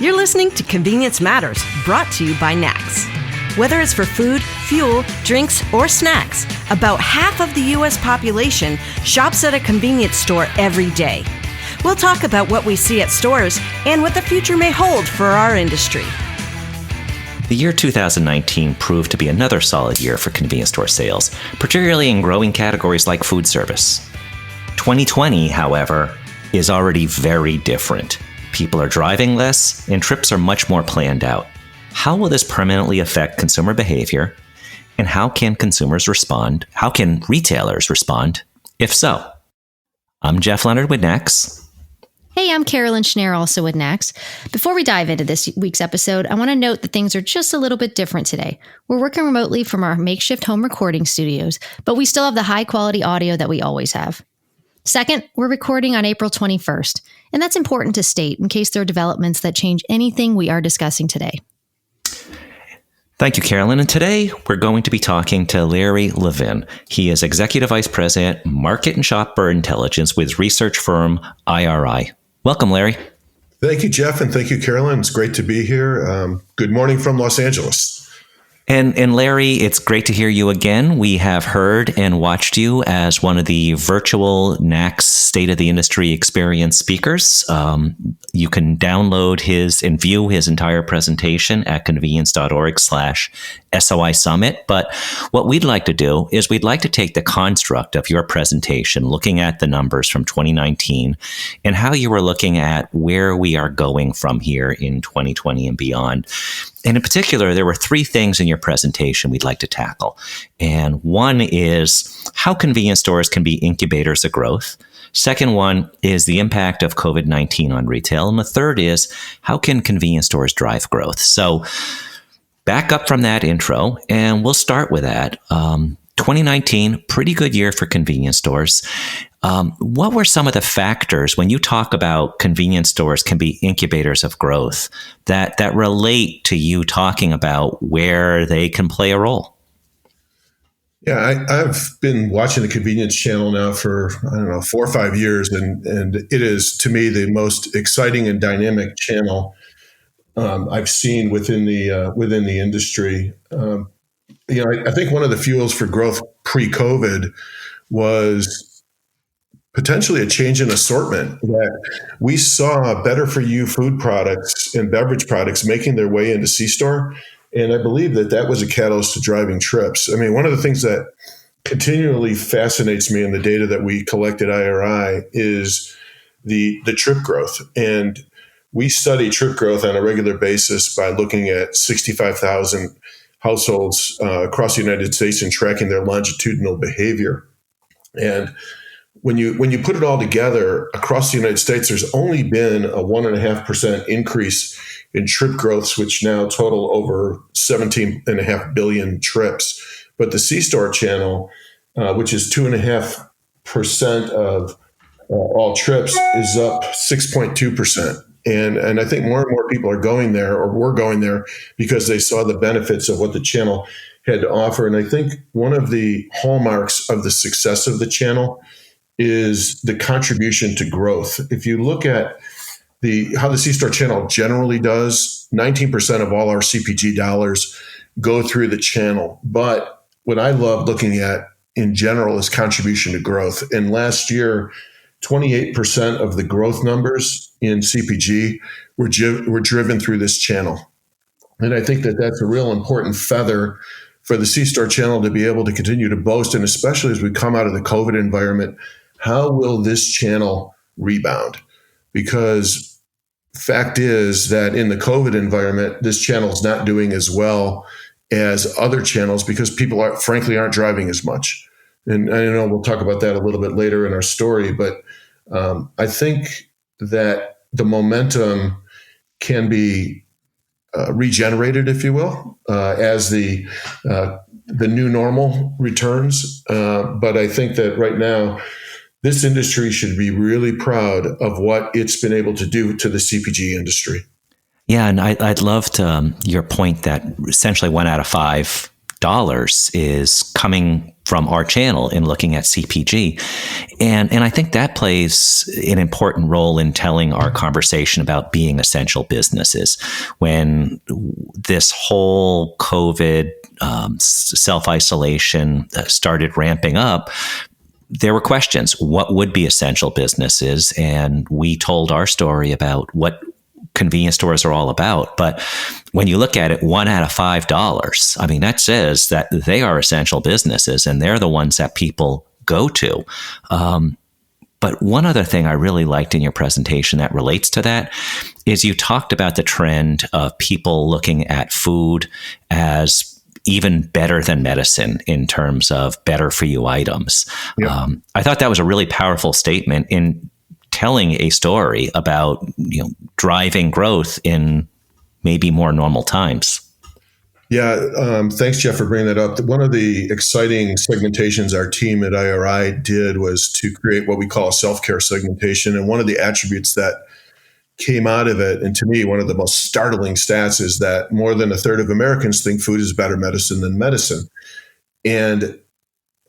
You're listening to Convenience Matters, brought to you by NACS. Whether it's for food, fuel, drinks, or snacks, about half of the U.S. population shops at a convenience store every day. We'll talk about what we see at stores and what the future may hold for our industry. The year 2019 proved to be another solid year for convenience store sales, particularly in growing categories like food service. 2020, however, is already very different. People are driving less, and trips are much more planned out. How will this permanently affect consumer behavior, and how can consumers respond? How can retailers respond, if so? I'm Jeff Lenard with NACS. Hey, I'm Carolyn, Schnare, also with NACS. Before we dive into this week's episode, I want to note that things are just a little bit different today. We're working remotely from our makeshift home recording studios, but we still have the high-quality audio that we always have. Second, we're recording on April 21st, and that's important to state in case there are developments that change anything we are discussing today. Thank you, Carolyn. And today we're going to be talking to Larry Levin. He is Executive Vice President, Market and Shopper Intelligence with research firm IRI. Welcome, Larry. Thank you, Jeff, and thank you, Carolyn. It's great to be here. Good morning from Los Angeles. And Larry, it's great to hear you again. We have heard and watched you as one of the virtual NACS State of the Industry Experience speakers. You can download his and view his entire presentation at convenience.org/SOI Summit. But what we'd like to do is we'd like to take the construct of your presentation, looking at the numbers from 2019 and how you were looking at where we are going from here in 2020 and beyond. And in particular, there were three things in your presentation we'd like to tackle. And one is how convenience stores can be incubators of growth. Second one is the impact of COVID-19 on retail. And the third is how can convenience stores drive growth? So back up from that intro, and we'll start with that. 2019, pretty good year for convenience stores. What were some of the factors when you talk about convenience stores can be incubators of growth that relate to you talking about where they can play a role? Yeah, I've been watching the convenience channel now for, 4 or 5 years, and it is, to me, the most exciting and dynamic channel I've seen within the industry. I think one of the fuels for growth pre-COVID was potentially a change in assortment, that we saw better for you food products and beverage products making their way into C-store. And I believe that was a catalyst to driving trips. I mean, one of the things that continually fascinates me in the data that we collect at IRI is the trip growth. And we study trip growth on a regular basis by looking at 65,000 households across the United States and tracking their longitudinal behavior. And when you put it all together across the United States, there's only been a 1.5% increase in trip growths, which now total over 17.5 billion trips. But the C-store channel, which is 2.5% of all trips, is up 6.2%. And I think more and more people are going there, or were going there, because they saw the benefits of what the channel had to offer. And I think one of the hallmarks of the success of the channel is the contribution to growth. If you look at how the C-store channel generally does, 19% of all our CPG dollars go through the channel. But what I love looking at in general is contribution to growth. And last year, 28% of the growth numbers in CPG were driven through this channel. And I think that's a real important feather for the C-store channel to be able to continue to boast. And especially as we come out of the COVID environment, how will this channel rebound? Because fact is that in the COVID environment, this channel is not doing as well as other channels because people aren't driving as much. And I know we'll talk about that a little bit later in our story, but I think that the momentum can be regenerated, if you will, as the new normal returns. But I think that right now, this industry should be really proud of what it's been able to do to the CPG industry. Yeah, and I'd love to your point that essentially $1 out of $5 is coming from our channel in looking at CPG. And I think that plays an important role in telling our conversation about being essential businesses. When this whole COVID self-isolation started ramping up, there were questions. What would be essential businesses? And we told our story about what convenience stores are all about. But when you look at it, $1 out of $5, I mean, that says that they are essential businesses and they're the ones that people go to. But one other thing I really liked in your presentation that relates to that is you talked about the trend of people looking at food as even better than medicine in terms of better for you items. Yep. I thought that was a really powerful statement in telling a story about, driving growth in maybe more normal times. Yeah, thanks, Jeff, for bringing that up. One of the exciting segmentations our team at IRI did was to create what we call a self-care segmentation. And one of the attributes that came out of it, and to me, one of the most startling stats, is that more than a third of Americans think food is better medicine than medicine. And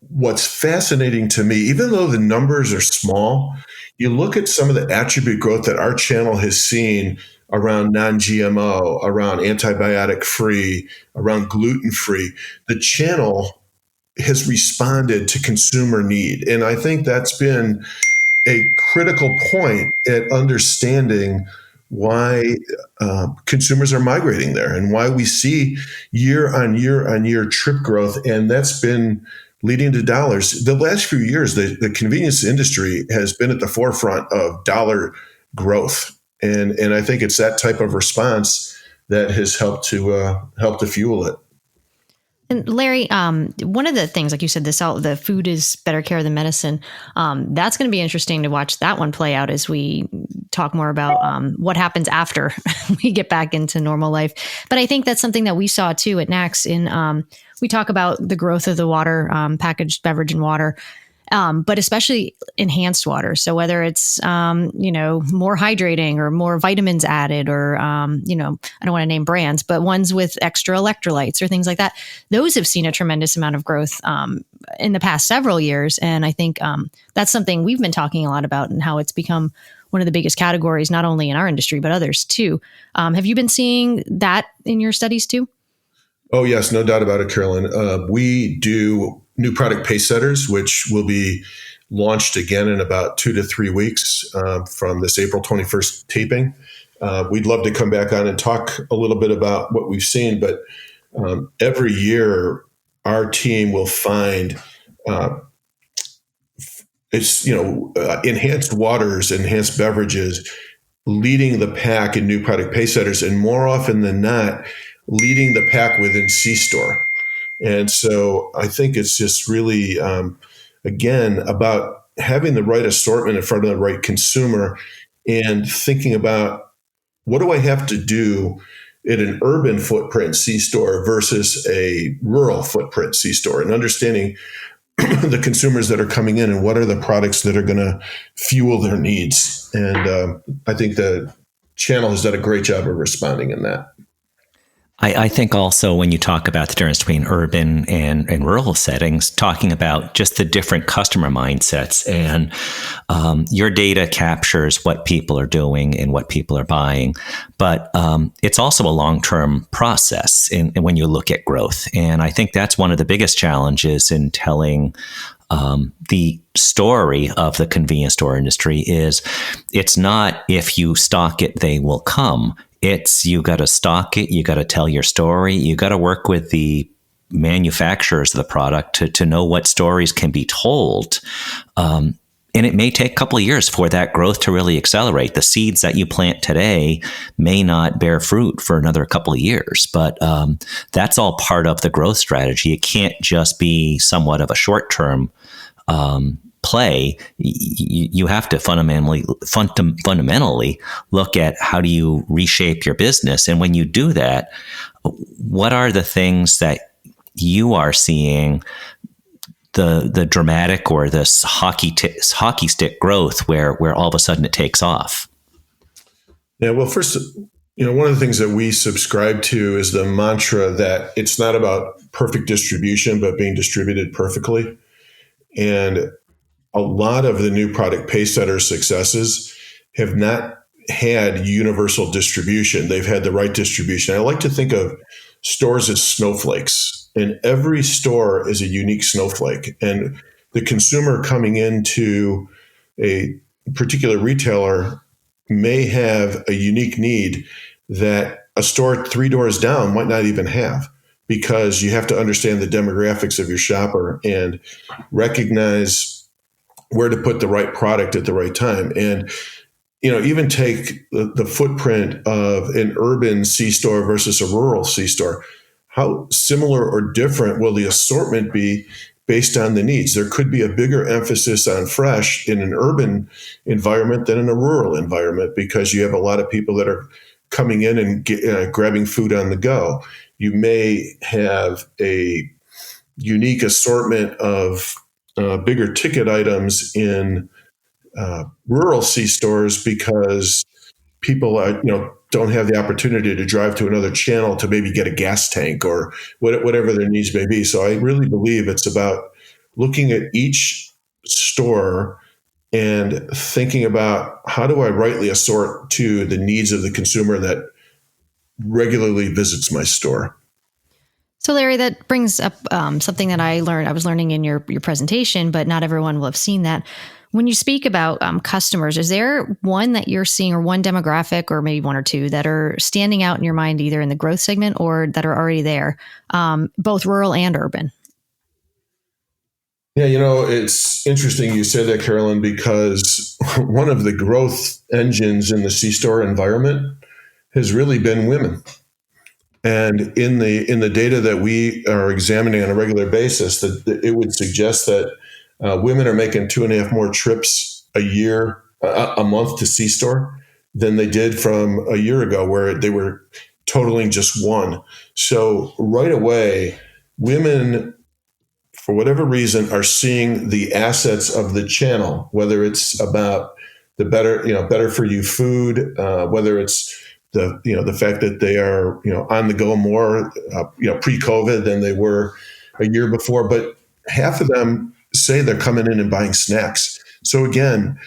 what's fascinating to me, even though the numbers are small, you look at some of the attribute growth that our channel has seen around non-GMO, around antibiotic-free, around gluten-free. The channel has responded to consumer need. And I think that's been a critical point at understanding why consumers are migrating there and why we see year on year on year trip growth. And that's been leading to dollars. The last few years, the convenience industry has been at the forefront of dollar growth. And I think it's that type of response that has helped to fuel it. And Larry, one of the things, like you said, the food is better care than medicine. That's going to be interesting to watch that one play out as we talk more about what happens after we get back into normal life. But I think that's something that we saw too at NACS. We talk about the growth of the water, packaged beverage and water. But especially enhanced water. So whether it's, more hydrating or more vitamins added or, I don't want to name brands, but ones with extra electrolytes or things like that, those have seen a tremendous amount of growth in the past several years. And I think that's something we've been talking a lot about and how it's become one of the biggest categories, not only in our industry, but others too. Have you been seeing that in your studies too? Oh, yes, no doubt about it, Carolyn. We do new product pace setters, which will be launched again in about 2 to 3 weeks from this April 21st taping. We'd love to come back on and talk a little bit about what we've seen, but every year our team will find enhanced waters, enhanced beverages leading the pack in new product pace setters, and more often than not, leading the pack within C-store. And so I think it's just really, again, about having the right assortment in front of the right consumer and thinking about what do I have to do in an urban footprint C-store versus a rural footprint C-store, and understanding the consumers that are coming in and what are the products that are going to fuel their needs. And I think the channel has done a great job of responding in that. I think also when you talk about the difference between urban and rural settings, talking about just the different customer mindsets, and your data captures what people are doing and what people are buying. But it's also a long-term process when you look at growth. And I think that's one of the biggest challenges in telling the story of the convenience store industry is it's not if you stock it, they will come. It's you got to stock it, you got to tell your story, you got to work with the manufacturers of the product to know what stories can be told. And it may take a couple of years for that growth to really accelerate. The seeds that you plant today may not bear fruit for another couple of years, but that's all part of the growth strategy. It can't just be somewhat of a short-term play. You have to fundamentally look at how do you reshape your business. And when you do that, what are the things that you are seeing the dramatic or this hockey stick growth where all of a sudden it takes off? Yeah, well, first, One of the things that we subscribe to is the mantra that it's not about perfect distribution, but being distributed perfectly. And a lot of the new product pace setter successes have not had universal distribution. They've had the right distribution. I like to think of stores as snowflakes, and every store is a unique snowflake. And the consumer coming into a particular retailer may have a unique need that a store 3 doors down might not even have, because you have to understand the demographics of your shopper and recognize where to put the right product at the right time. And, even take the footprint of an urban C-store versus a rural C-store. How similar or different will the assortment be based on the needs? There could be a bigger emphasis on fresh in an urban environment than in a rural environment, because you have a lot of people that are coming in and grabbing food on the go. You may have a unique assortment of bigger ticket items in rural C stores, because people don't have the opportunity to drive to another channel to maybe get a gas tank or whatever their needs may be. So I really believe it's about looking at each store and thinking about, how do I rightly assort to the needs of the consumer that regularly visits my store? So, Larry, that brings up something that I was learning in your presentation, but not everyone will have seen that. When you speak about customers, is there one that you're seeing, or one demographic, or maybe one or two, that are standing out in your mind, either in the growth segment or that are already there, both rural and urban? Yeah, it's interesting you say that, Carolyn, because one of the growth engines in the C-store environment has really been women. And in the data that we are examining on a regular basis, that it would suggest that women are making 2.5 more trips a month to C-store than they did from a year ago, where they were totaling just one. So right away, women, for whatever reason, are seeing the assets of the channel, whether it's about the better for you food, whether it's the fact that they are on the go more pre-COVID than they were a year before. But half of them say they're coming in and buying snacks. So again,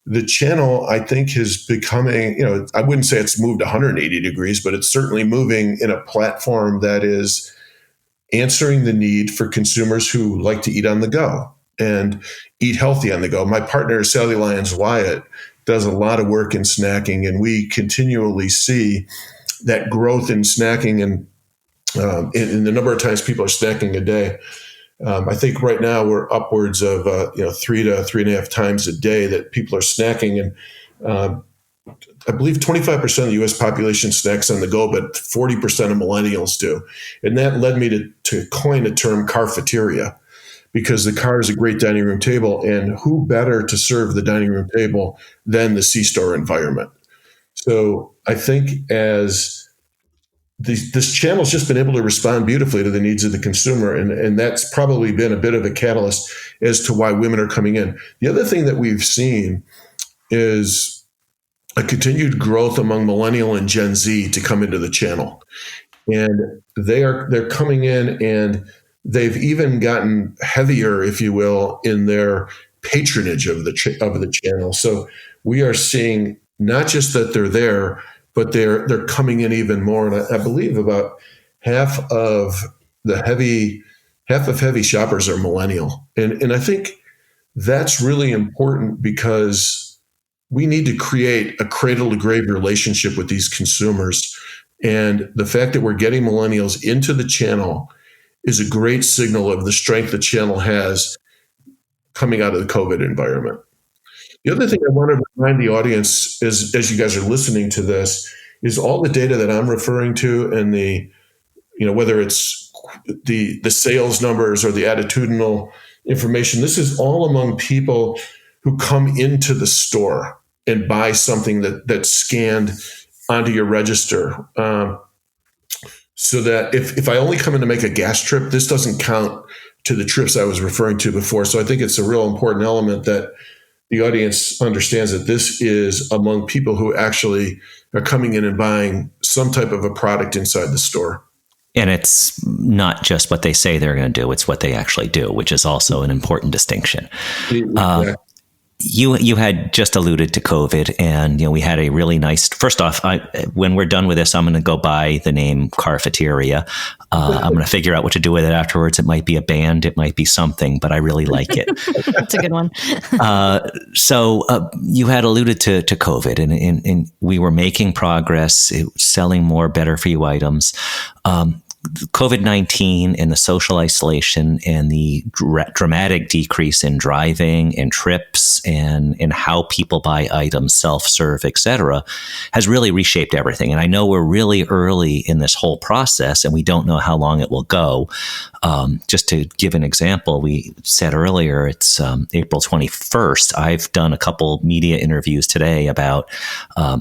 the channel, I think, is becoming, I wouldn't say it's moved 180 degrees, but it's certainly moving in a platform that is answering the need for consumers who like to eat on the go and eat healthy on the go. My partner, Sally Lyons Wyatt, does a lot of work in snacking, and we continually see that growth in snacking and in the number of times people are snacking a day. I think right now we're upwards of 3 to 3.5 times a day that people are snacking, and I believe 25% of the U.S. population snacks on the go, but 40% of millennials do. And that led me to coin a term, carfeteria, because the car is a great dining room table, and who better to serve the dining room table than the C-store environment? So I think as this channel's just been able to respond beautifully to the needs of the consumer, and that's probably been a bit of a catalyst as to why women are coming in. The other thing that we've seen is a continued growth among millennial and Gen Z to come into the channel. And they're coming in, and they've even gotten heavier, if you will, in their patronage of the channel. So we are seeing not just that they're there, but they're coming in even more. And I believe about half of heavy shoppers are millennial. And I think that's really important, because we need to create a cradle to grave relationship with these consumers. And the fact that we're getting millennials into the channel is a great signal of the strength the channel has coming out of the COVID environment. The other thing I want to remind the audience is, as you guys are listening to this, is all the data that I'm referring to, and whether it's the sales numbers or the attitudinal information, this is all among people who come into the store and buy something that's scanned onto your register. So that if I only come in to make a gas trip, this doesn't count to the trips I was referring to before. So I think it's a real important element that the audience understands that this is among people who actually are coming in and buying some type of a product inside the store. And it's not just what they say they're going to do, it's what they actually do, which is also an important distinction. Exactly. You had just alluded to COVID, and we had a really nice. First off, when we're done with this, I'm going to go buy the name Carfeteria. I'm going to figure out what to do with it afterwards. It might be a band, it might be something, but I really like it. That's a good one. So you had alluded to COVID, and we were making progress, selling more better for you items. COVID-19 and the social isolation and the dramatic decrease in driving and trips and how people buy items, self-serve, et cetera, has really reshaped everything. And I know we're really early in this whole process and we don't know how long it will go. Just to give an example, we said earlier, it's April 21st. I've done a couple media interviews today about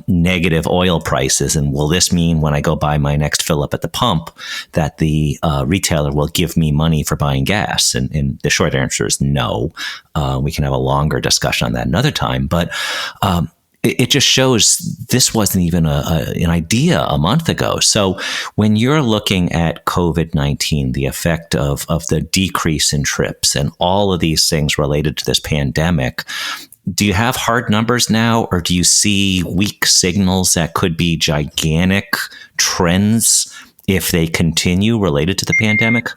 negative oil prices. And will this mean when I go buy my next fill up at the pump that the retailer will give me money for buying gas? And the short answer is no. We can have a longer discussion on that another time. But it just shows this wasn't even an idea a month ago. So when you're looking at COVID-19, the effect of the decrease in trips and all of these things related to this pandemic, do you have hard numbers now, or do you see weak signals that could be gigantic trends if they continue related to the pandemic?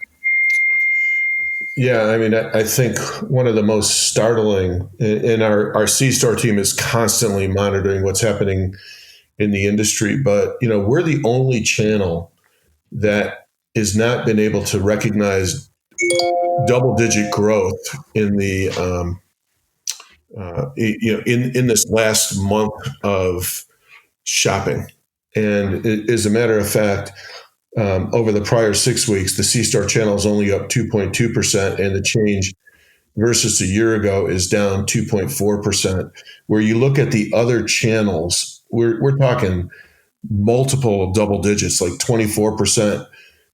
Yeah, I mean, I think one of the most startling, and our C-Store team is constantly monitoring what's happening in the industry, but, we're the only channel that has not been able to recognize double-digit growth in the, in this last month of shopping. And as a matter of fact, over the prior 6 weeks, the C-Store channel is only up 2.2%, and the change versus a year ago is down 2.4%. Where you look at the other channels, we're talking multiple double digits, like 24%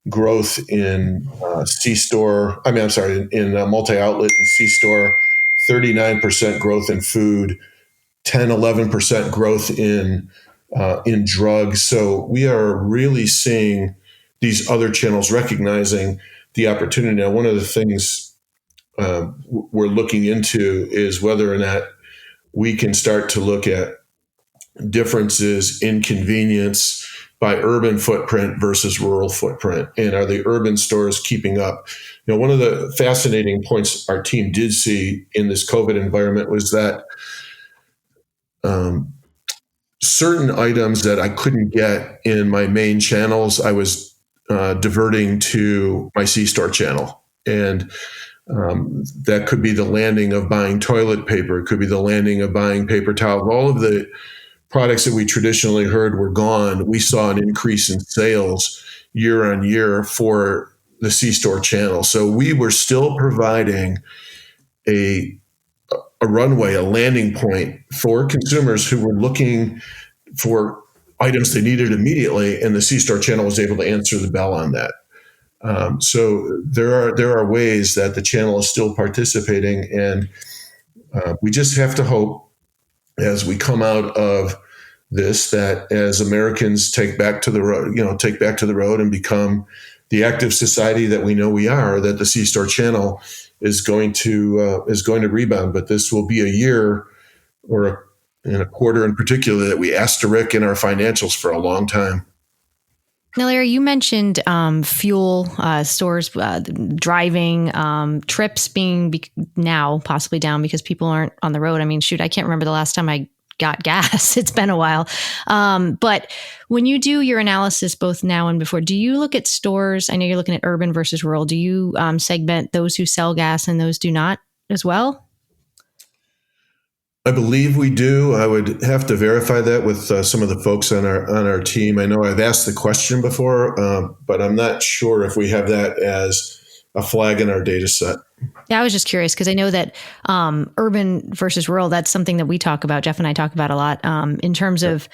growth in C-Store. In multi-outlet and C-Store, 39% growth in food, 11% growth in drugs. So we are really seeing these other channels recognizing the opportunity. Now, one of the things we're looking into is whether or not we can start to look at differences in convenience by urban footprint versus rural footprint. And are the urban stores keeping up? One of the fascinating points our team did see in this COVID environment was that certain items that I couldn't get in my main channels, I was diverting to my C-Store channel. And that could be the landing of buying toilet paper. It could be the landing of buying paper towels. All of the products that we traditionally heard were gone. We saw an increase in sales year on year for the C-Store channel. So we were still providing a runway, a landing point for consumers who were looking for items they needed immediately, and the C-Store channel was able to answer the bell on that. So there are ways that the channel is still participating, and we just have to hope as we come out of this that as Americans take back to the road and become the active society that we know we are, that the C-Store channel is going to rebound. But this will be a year or a quarter in particular that we asterisk in our financials for a long time. Now, Larry, you mentioned fuel, stores, driving, trips being now possibly down because people aren't on the road. I mean, shoot, I can't remember the last time I got gas. It's been a while. But when you do your analysis, both now and before, do you look at stores? I know you're looking at urban versus rural. Do you segment those who sell gas and those do not as well? I believe we do. I would have to verify that with some of the folks on our team. I know I've asked the question before, but I'm not sure if we have that as a flag in our data set. Yeah, I was just curious because I know that urban versus rural, that's something that we talk about. Jeff and I talk about a lot in terms of,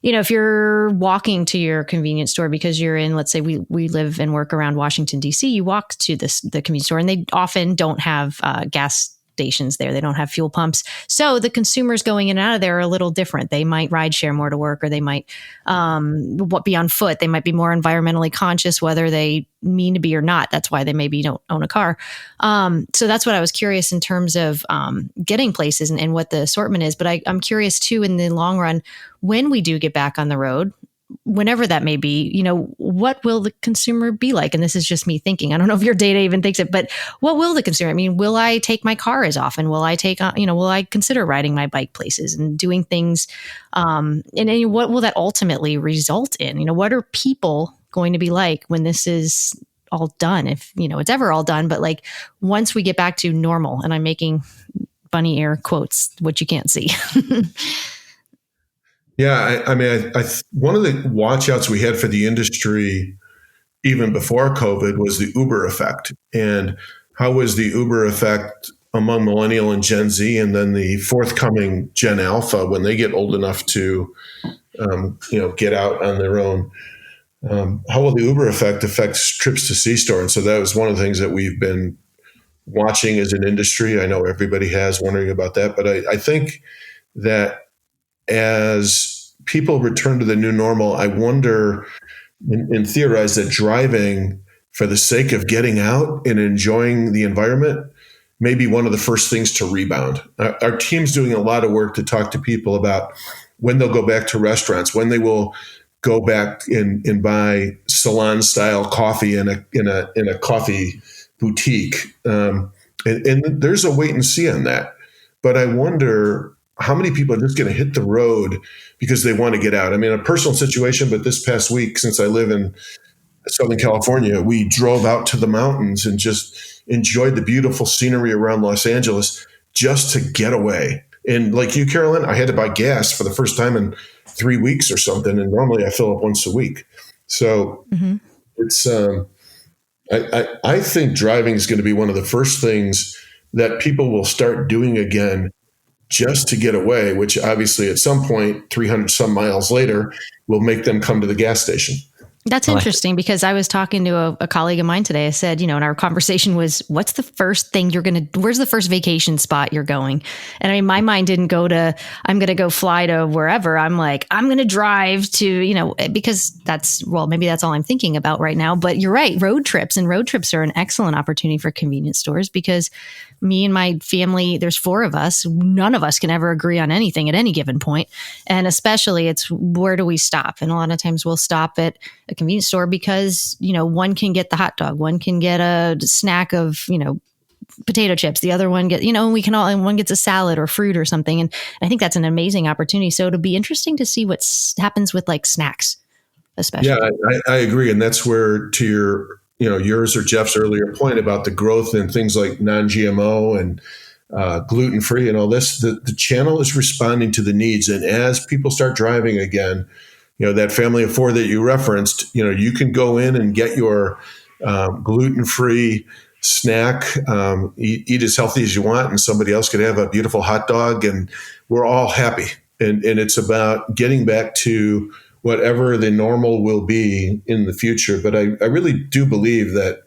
if you're walking to your convenience store because you're in, let's say we live and work around Washington, D.C., you walk to the convenience store and they often don't have gas stations there. They don't have fuel pumps. So the consumers going in and out of there are a little different. They might ride share more to work, or they might be on foot. They might be more environmentally conscious, whether they mean to be or not. That's why they maybe don't own a car. So that's what I was curious in terms of getting places and what the assortment is. But I'm curious too, in the long run, when we do get back on the road, whenever that may be, what will the consumer be like? And this is just me thinking. I don't know if your data even thinks it, but what will the consumer? I mean, will I take my car as often? Will I will I consider riding my bike places and doing things? And what will that ultimately result in? What are people going to be like when this is all done? If, it's ever all done, but like once we get back to normal, and I'm making bunny ear quotes, which you can't see. Yeah, I mean, one of the watch-outs we had for the industry even before COVID was the Uber effect. And how was the Uber effect among millennial and Gen Z, and then the forthcoming Gen Alpha when they get old enough to, get out on their own? How will the Uber effect affect trips to C-store? And so that was one of the things that we've been watching as an industry. I know everybody has, wondering about that. But I think that as people return to the new normal, I wonder and theorize that driving for the sake of getting out and enjoying the environment may be one of the first things to rebound. Our team's doing a lot of work to talk to people about when they'll go back to restaurants, when they will go back and buy salon-style coffee in a coffee boutique. And there's a wait and see on that. But I wonder how many people are just going to hit the road because they want to get out. I mean, a personal situation, but this past week, since I live in Southern California, we drove out to the mountains and just enjoyed the beautiful scenery around Los Angeles just to get away. And like you, Carolyn, I had to buy gas for the first time in 3 weeks or something. And normally I fill up once a week. So it's, I think driving is going to be one of the first things that people will start doing again just to get away, which obviously at some point, 300 some miles later, will make them come to the gas station. That's interesting, because I was talking to a colleague of mine today. I said, and our conversation was, what's the first thing where's the first vacation spot you're going? And I mean, my mind didn't go to, I'm going to go fly to wherever. I'm like, I'm going to drive to, because maybe that's all I'm thinking about right now. But you're right. Road trips are an excellent opportunity for convenience stores, because me and my family, there's 4 of us. None of us can ever agree on anything at any given point. And especially it's, where do we stop? And a lot of times we'll stop at a convenience store because, one can get the hot dog, one can get a snack of, potato chips. The other one and one gets a salad or fruit or something. And I think that's an amazing opportunity. So it'll be interesting to see what happens with like snacks, especially. Yeah, I agree. And that's where, to your, yours or Jeff's earlier point about the growth in things like non-GMO and gluten-free and all this, the channel is responding to the needs. And as people start driving again, that family of 4 that you referenced, you can go in and get your gluten-free snack, eat as healthy as you want, and somebody else could have a beautiful hot dog, and we're all happy. And it's about getting back to whatever the normal will be in the future. But I really do believe that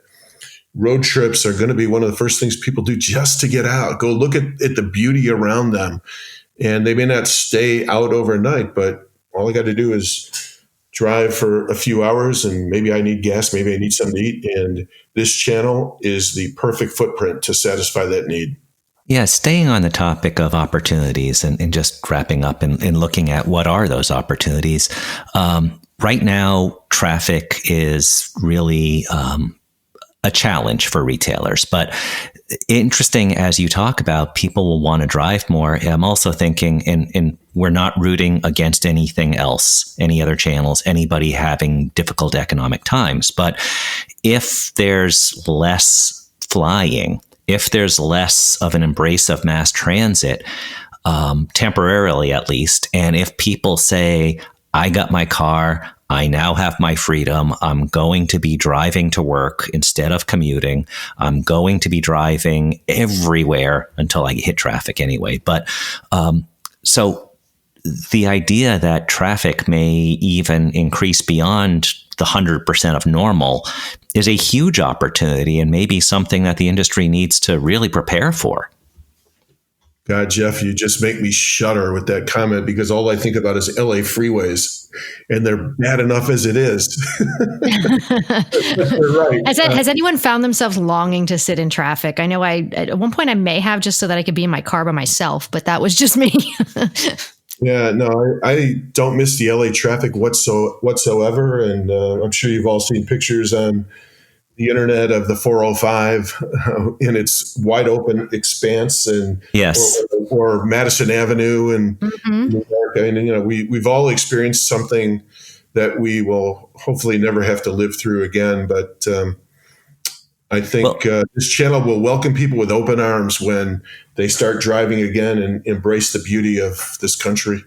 road trips are going to be one of the first things people do just to get out, go look at the beauty around them. And they may not stay out overnight, but all I got to do is drive for a few hours, and maybe I need gas, maybe I need something to eat. And this channel is the perfect footprint to satisfy that need. Yeah, staying on the topic of opportunities and just wrapping up and looking at what are those opportunities. Right now, traffic is really a challenge for retailers. But interesting, as you talk about, people will want to drive more. I'm also thinking, and we're not rooting against anything else, any other channels, anybody having difficult economic times. But if there's less flying, if there's less of an embrace of mass transit, temporarily at least, and if people say, I got my car, I now have my freedom, I'm going to be driving to work instead of commuting, I'm going to be driving everywhere until I hit traffic anyway. But so the idea that traffic may even increase beyond the 100% of normal is a huge opportunity, and maybe something that the industry needs to really prepare for. God, Jeff, you just make me shudder with that comment because all I think about is LA freeways, and they're bad enough as it is. Right. Has anyone found themselves longing to sit in traffic? I know at one point I may have, just so that I could be in my car by myself, but that was just me. Yeah, no, I don't miss the LA traffic whatsoever. And I'm sure you've all seen pictures on the internet of the 405 in its wide open expanse, and yes, or Madison Avenue and New York. And we've all experienced something that we will hopefully never have to live through again. But I think this channel will welcome people with open arms when they start driving again and embrace the beauty of this country.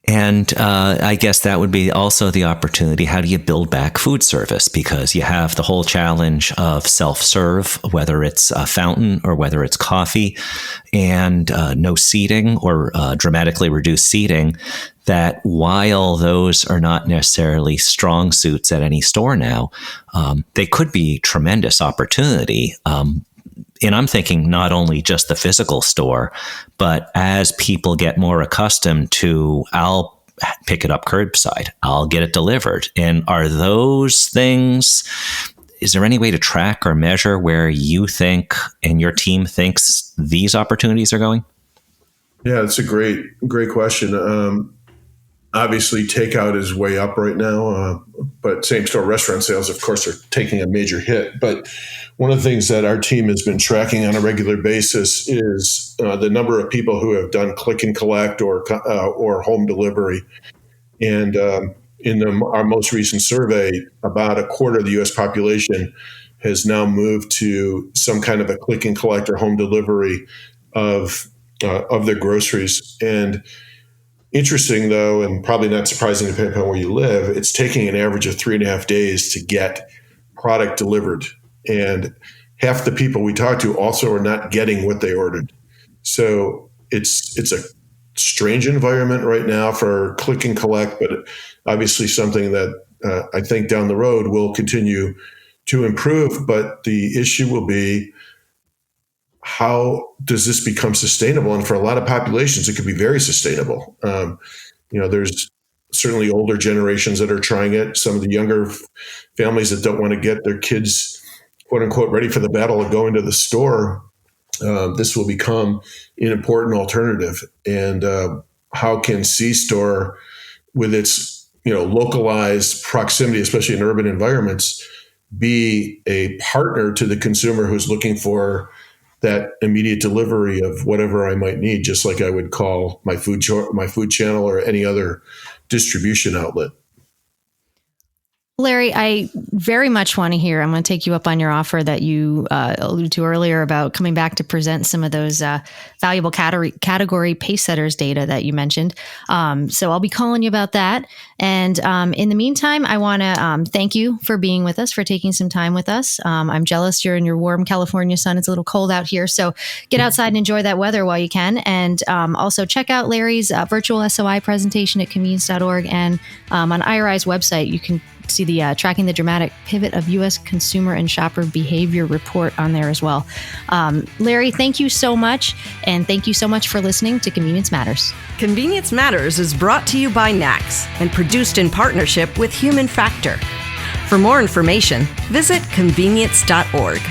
And I guess that would be also the opportunity. How do you build back food service? Because you have the whole challenge of self-serve, whether it's a fountain or whether it's coffee, and no seating or dramatically reduced seating, that while those are not necessarily strong suits at any store now, they could be tremendous opportunity. And I'm thinking not only just the physical store, but as people get more accustomed to, I'll pick it up curbside, I'll get it delivered. And are those things, is there any way to track or measure where you think and your team thinks these opportunities are going? Yeah, that's a great question. Obviously, takeout is way up right now, but same-store restaurant sales, of course, are taking a major hit. But one of the things that our team has been tracking on a regular basis is the number of people who have done click and collect or home delivery. And in our most recent survey, about a quarter of the U.S. population has now moved to some kind of a click and collect or home delivery of their groceries. And interesting, though, and probably not surprising depending on where you live, it's taking an average of 3.5 days to get product delivered. And half the people we talk to also are not getting what they ordered. So it's a strange environment right now for click and collect, but obviously something that I think down the road will continue to improve. But the issue will be, how does this become sustainable? And for a lot of populations, it could be very sustainable. There's certainly older generations that are trying it. Some of the younger families that don't want to get their kids, quote unquote, ready for the battle of going to the store. This will become an important alternative. And how can C-Store, with its localized proximity, especially in urban environments, be a partner to the consumer who's looking for that immediate delivery of whatever I might need, just like I would call my food channel or any other distribution outlet. Larry, I very much want to hear, I'm going to take you up on your offer that you alluded to earlier about coming back to present some of those valuable category pace setters data that you mentioned. So I'll be calling you about that. And in the meantime, I want to thank you for being with us, for taking some time with us. I'm jealous you're in your warm California sun. It's a little cold out here. So get outside and enjoy that weather while you can. And also check out Larry's virtual SOI presentation at convenience.org. And on IRI's website, you can see the Tracking the Dramatic Pivot of U.S. Consumer and Shopper Behavior report on there as well. Larry, thank you so much. And thank you so much for listening to Convenience Matters. Convenience Matters is brought to you by NACS and produced in partnership with Human Factor. For more information, visit convenience.org.